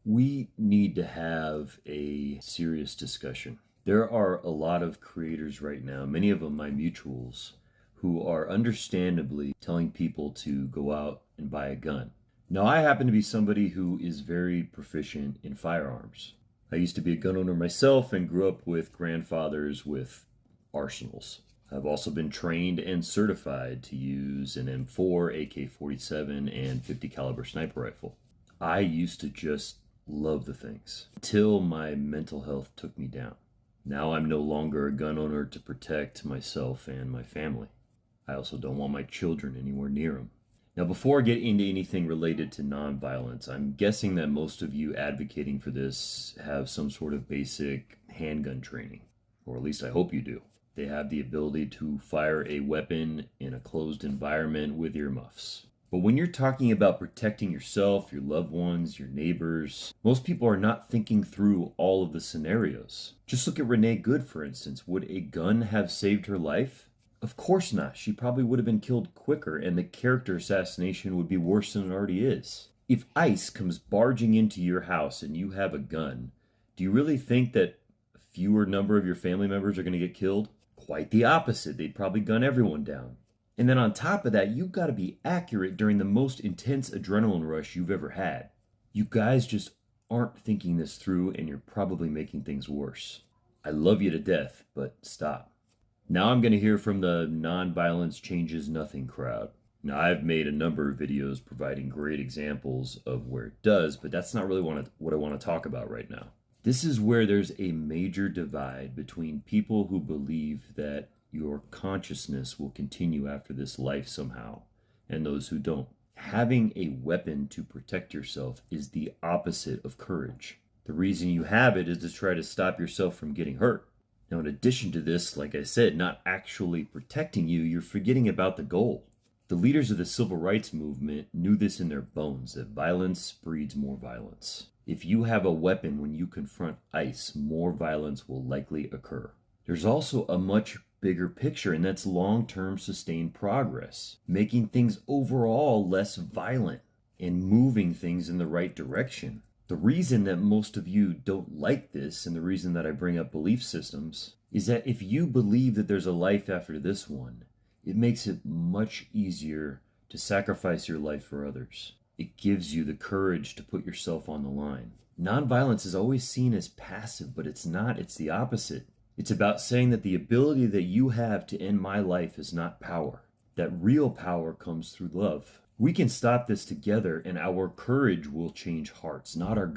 We need to have a serious discussion. There are a lot of creators right now, many of them my mutuals, who are understandably telling people to go out and buy a gun. Now, I happen to be somebody who is very proficient in firearms. I used to be a gun owner myself and grew up with grandfathers with arsenals. I've also been trained and certified to use an M4, AK-47, and 50 caliber sniper rifle. I used to just love the things until my mental health took me down. Now I'm no longer a gun owner to protect myself and my family. I also don't want my children anywhere near them. Now, before I get into anything related to nonviolence, I'm guessing that most of you advocating for this have some sort of basic handgun training, or at least I hope you do. They have the ability to fire a weapon in a closed environment with earmuffs. But when you're talking about protecting yourself, your loved ones, your neighbors, most people are not thinking through all of the scenarios. Just look at Renee Good, for instance. Would a gun have saved her life? Of course not. She probably would have been killed quicker, and the character assassination would be worse than it already is. If ICE comes barging into your house and you have a gun, do you really think that a fewer number of your family members are going to get killed? Quite the opposite. They'd probably gun everyone down. And then on top of that, you've got to be accurate during the most intense adrenaline rush you've ever had. You guys just aren't thinking this through, and you're probably making things worse. I love you to death, but stop. Now I'm going to hear from the nonviolence changes nothing crowd. Now, I've made a number of videos providing great examples of where it does, but that's not really what I want to talk about right now. This is where there's a major divide between people who believe that your consciousness will continue after this life somehow, and those who don't. Having a weapon to protect yourself is the opposite of courage. The reason you have it is to try to stop yourself from getting hurt. Now, in addition to this, like I said, not actually protecting you, you're forgetting about the goal. The leaders of the civil rights movement knew this in their bones, that violence breeds more violence. If you have a weapon when you confront ICE, more violence will likely occur. There's also a much bigger picture, and that's long-term sustained progress, making things overall less violent and moving things in the right direction. The reason that most of you don't like this, and the reason that I bring up belief systems, is that if you believe that there's a life after this one, it makes it much easier to sacrifice your life for others. It gives you the courage to put yourself on the line. Nonviolence is always seen as passive, but it's not. It's the opposite. It's about saying that the ability that you have to end my life is not power. That real power comes through love. We can stop this together, and our courage will change hearts, not our guns.